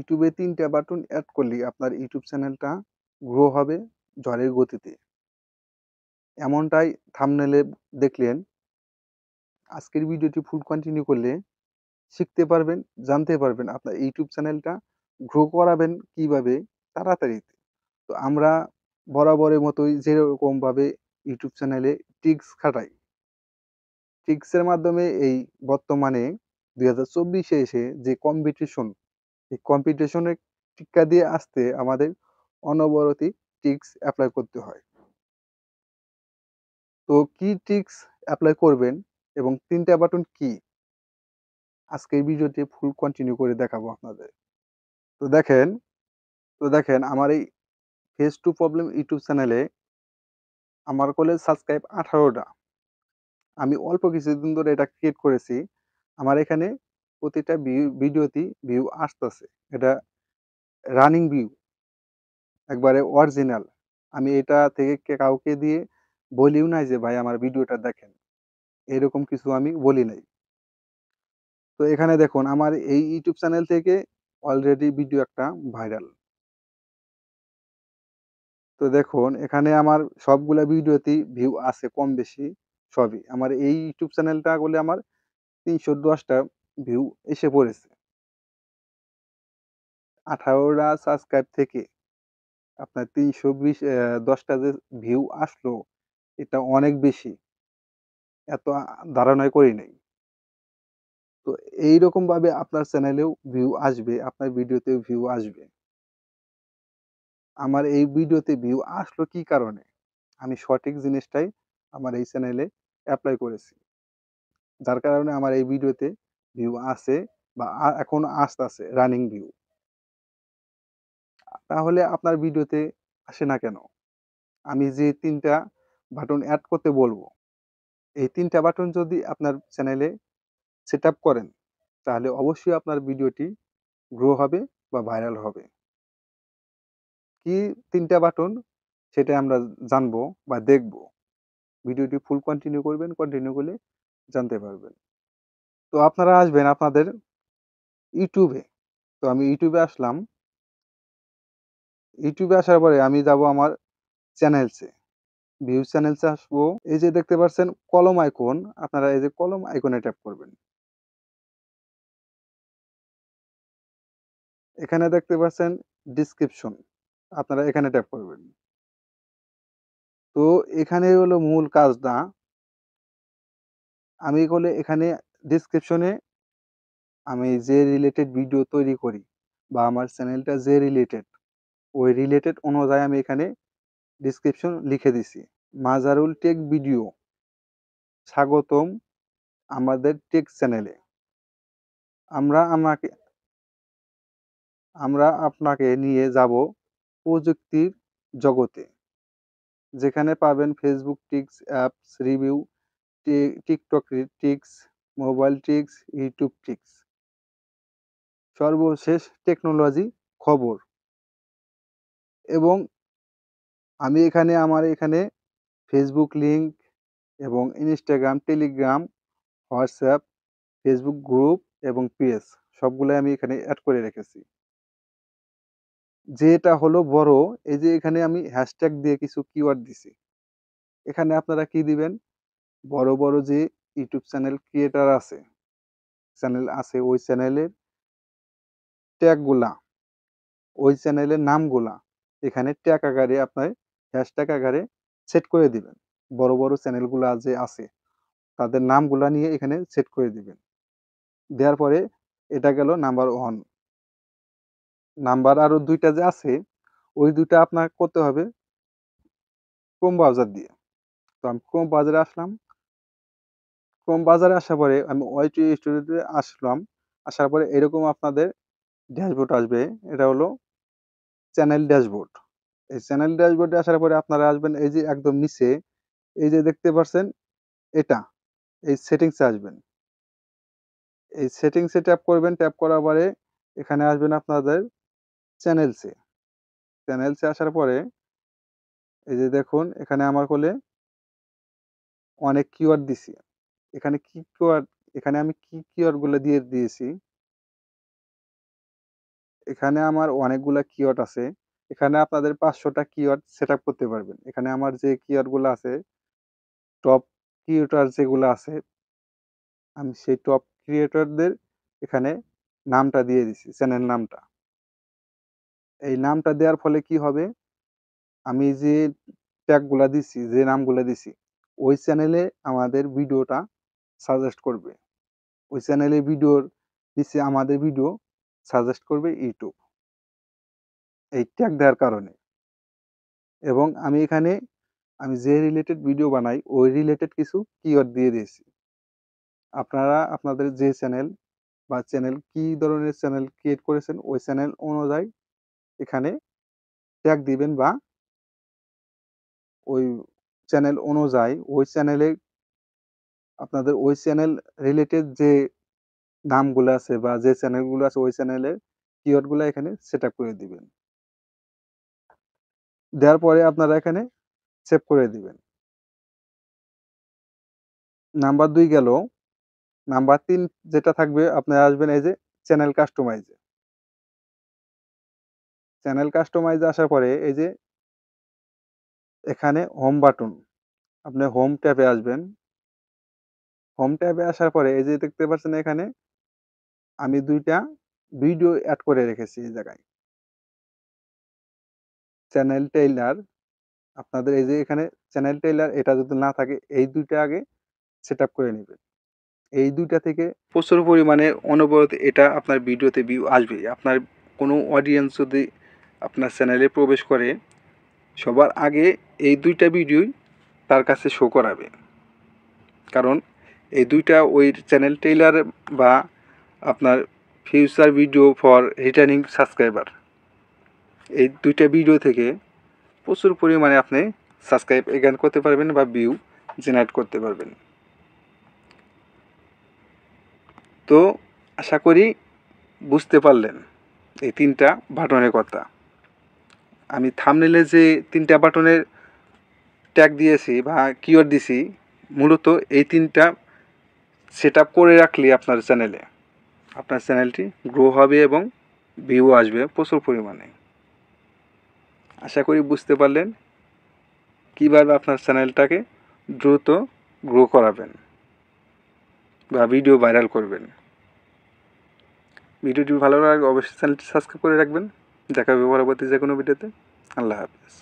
ইউটিউবে ৩ টা button add করলেই আপনার ইউটিউব চ্যানেলটা গ্রো হবে ঝড়ের গতিতে। এমনটাই থাম্বনেলে দেখলেন। আজকের ভিডিওটি ফুল কন্টিনিউ করলে শিখতে পারবেন, জানতে পারবেন আপনার ইউটিউব চ্যানেলটা গ্রো করাবেন কিভাবে তাড়াতাড়িতে। তো আমরা বরাবরের মতোই যেরকমভাবে ইউটিউব চ্যানেলে ট্রিক্স খাটাই। ট্রিক্সের মাধ্যমে এই বর্তমানে ২০২৪ এ এসে যে কম্পিটিশন, এই কম্পিটিশনে টিক্কা দিয়ে আসতে আমাদের অনবরতই ট্রিক্স এপ্লাই করতে হয়। তো কি ট্রিক্স এপ্লাই করবেন এবং ৩ টা বাটন কি? আজকের ভিডিওটি ফুল কন্টিনিউ করে দেখাবো আপনাদের। তো দেখেন আমার এই ফেস টু প্রবলেম ইউটিউব চ্যানেলে আমার সাবস্ক্রাইব ১৮ টা। আমি অল্প কিছুদিন ধরে এটা ক্রিয়েট করেছি। আমার এখানে প্রতিটা ভিডিওতেই ভিউ আসতেছে। এটা রানিং ভিউ, একবারে অরিজিনাল। আমি এটা থেকে কাউকে দিয়ে বলিও নাই যে ভাই আমার ভিডিওটা দেখেন। এরকম কিছু আমি বলি নাই। তো এখানে দেখুন আমার এই ইউটিউব চ্যানেল থেকে অলরেডি ভিডিও একটা ভাইরাল। তো দেখুন এখানে আমার সবগুলা ভিডিওতেই ভিউ আছে কম বেশি সবই। আমার এই ইউটিউব চ্যানেলটা আমার ৩১০ টা ভিউ এসে পড়েছে। ১৮ টা সাবস্ক্রাইব থেকে আপনার ৩২০ টা যে ভিউ আসলো, এটা অনেক বেশি। এত ধারণাই করি নাই। তো এইরকমভাবে আপনার চ্যানেলেও ভিউ আসবে, আপনার ভিডিওতেও ভিউ আসবে। আমার এই ভিডিওতে ভিউ আসলো কি কারণে? আমি সঠিক জিনিসটাই আমার এই চ্যানেলে এপ্লাই করেছি। যার কারণে আমার এই ভিডিওতে ভিউ আছে বা এখনো আসতাছে রানিং ভিউ। তাহলে আপনার ভিডিওতে আসে না কেন? আমি যে ৩ টা বাটন এড করতে বলব, এই ৩ টা বাটন যদি আপনার চ্যানেলে সেটআপ করেন, তাহলে অবশ্যই আপনার ভিডিওটি গ্রো হবে বা ভাইরাল হবে। কি ৩ টা বাটন সেটা আমরা জানবো বা দেখব। ভিডিওটি ফুল কন্টিনিউ করবেন, কন্টিনিউ করলে জানতে পারবেন। তো আপনারা আসবেন আপনাদের ইউটিউবে। তো আমি ইউটিউবে আসলাম। ইউটিউবে আসার পরে আমি যাবো আমার চ্যানেলসে। ভিউ চ্যানেলসে আসবো। এই যে দেখতে পাচ্ছেন কলম আইকন, আপনারা এই যে কলম আইকনে ট্যাপ করবেন। এখানে দেখতে পাচ্ছেন ডেসক্রিপশন, আপনারা এখানে ট্যাপ করবেন। তো এখানে হলো মূল কাজটা। আমি এখানে ডেসক্রিপশনে আমি যে রিলেটেড ভিডিও তৈরি করি বা আমার চ্যানেলটা যে রিলেটেড, ওই রিলেটেড অনুযায়ী আমি এখানে ডেসক্রিপশন লিখে দিছি। মাজারুল টেক ভিডিও, স্বাগতম আমাদের টেক চ্যানেলে। আমরা আমাকে আমরা আপনাকে নিয়ে যাব প্রযুক্তির জগতে। যেখানে পাবেন Facebook tips, apps review, TikTok tips, mobile tips, YouTube tips. সর্বশেষ টেকনোলজি খবর এবং আমি আমার এখানে ফেসবুক লিংক এবং Instagram, Telegram, WhatsApp, Facebook group এবং পেজ সবগুলাই আমি এখানে এড করে রেখেছি। যেটা হলো বড়, এই যে এখানে আমি হ্যাশট্যাগ দিয়ে কিছু কিওয়ার্ড দিছি। এখানে আপনারা কি দিবেন? বড়, বড় যে ইউটিউব চ্যানেল আছে ওই চ্যানেলের ট্যাগ গুলা, ওই চ্যানেলের নামগুলা এখানে ট্যাগ আকারে আপনার হ্যাশট্যাগ আকারে সেট করে দিবেন। বড়, বড় চ্যানেলগুলা যে আছে তাদের নামগুলা নিয়ে এখানে সেট করে দিবেন। দেওয়ার পরে এটা গেল নাম্বার 1। নাম্বার আরো ২ টা যে আছে, ওই ২ টা আপনার করতে হবে ক্রোম ব্রাউজার দিয়ে। তো আমি ক্রোম ব্রাউজারে আসলাম। ক্রোম ব্রাউজারে আসার পরে আমি ওয়াই2 স্টুডিওতে আসলাম। আসার পরে এরকম আপনাদের ড্যাশবোর্ড আসবে। এটা হলো চ্যানেল ড্যাশবোর্ড। এই চ্যানেল ড্যাশবোর্ডে আসার পরে আপনারা আসবেন এই যে একদম নিচে, এই যে দেখতে পাচ্ছেন এটা, এই সেটিংসে আসবেন। এই সেটিংসে ট্যাপ করবেন। ট্যাপ করার পরে এখানে আসবেন আপনাদের চ্যানেলসে। চ্যানেলসে আসার পরে এই যে দেখুন এখানে আমার অনেক কিওয়ার্ড দিছি। এখানে কি কিওয়ার্ড, এখানে আমি কি কিওয়ার্ড গুলো দিয়ে দিয়েছি এখানে আমার অনেকগুলা কিওয়ার্ড আছে। এখানে আপনাদের ৫০০টা কিওয়ার্ড সেটআপ করতে পারবেন। এখানে আমার যে কিওয়ার্ডগুলো আছে, টপ ক্রিয়েটর যেগুলো আছে, আমি সেই টপ ক্রিয়েটরদের এখানে নামটা দিয়ে দিছি, চ্যানেল নামটা। এই নামটা দেওয়ার ফলে কি হবে? আমি যে ট্যাগগুলা দিছি, যে নামগুলা দিছি, ওই চ্যানেলে আমাদের ভিডিওটা সাজেস্ট করবে। ওই চ্যানেলে ভিডিওর নিচে আমাদের ভিডিও সাজেস্ট করবে ইউটিউব। এই ট্যাগ দেওয়ার কারণে। এবং আমি যে রিলেটেড ভিডিও বানাই, ওই রিলেটেড কিছু কিওয়ার্ড দিয়ে দিয়েছি। আপনারা আপনাদের যে চ্যানেল বা কি ধরনের চ্যানেল ক্রিয়েট করেছেন, ওই চ্যানেল অনুযায়ী এখানে ট্যাগ দিবেন বা ওই চ্যানেল অনুযায়ী ওই চ্যানেলে আপনাদের ওই চ্যানেল রিলেটেড যে নামগুলো আছে বা যে চ্যানেলগুলো আছে, ওই চ্যানেলের কিওয়ার্ডগুলো এখানে সেটআপ করে দিবেন। দেওয়ার পরে আপনারা এখানে সেভ করে দিবেন। নাম্বার ২ গেল। নাম্বার ৩ যেটা থাকবে, আপনারা আসবেন এই যে চ্যানেল কাস্টমাইজে। চ্যানেল কাস্টমাইজে আসার পরে এই যে এখানে হোম বাটন, আপনি হোম ট্যাবে আসবেন। হোম ট্যাবে আসার পরে এই যে দেখতে পাচ্ছেন এখানে আমি ২ টা ভিডিও এড করে রেখেছি এই জায়গায়। চ্যানেল টেইলার, আপনাদের এই যে এখানে চ্যানেল টেইলার এটা যদি না থাকে, এই ২ টা আগে সেটআপ করে নিবেন। এই ২ টা থেকে প্রচুর পরিমাণে অনবরত এটা আপনার ভিডিওতে ভিউ আসবে। আপনার কোনো অডিয়েন্স যদি আপনার চ্যানেলে প্রবেশ করে, সবার আগে এই ২ টা ভিডিওই তার কাছে শো করাবে। কারণ এই ২ টা ওই চ্যানেল টেইলার বা আপনার future video for returning subscriber, এই ২ টা ভিডিও থেকে প্রচুর পরিমাণে আপনি সাবস্ক্রাইব গেইন করতে পারবেন বা ভিউ জেনারেট করতে পারবেন। তো আশা করি বুঝতে পারলেন এই ৩টা বাটনের কথা। আমি থাম্বনেইলে যে ৩টা বাটনের ট্যাগ দিয়েছি বা কিওয়ার্ড দিছি, মূলত এই ৩টা সেটআপ করে রাখলে আপনার চ্যানেলটি গ্রো হবে এবং ভিউ আসবে প্রচুর পরিমাণে। আশা করি বুঝতে পারলেন কীভাবে আপনার চ্যানেলটাকে দ্রুত গ্রো করাবেন বা ভিডিও ভাইরাল করবেন। ভিডিওটি ভালো লাগলে অবশ্যই চ্যানেলটি সাবস্ক্রাইব করে রাখবেন। দেখা হবে পরবর্তী যে কোনো ভিডিওতে। আল্লাহ হাফেজ।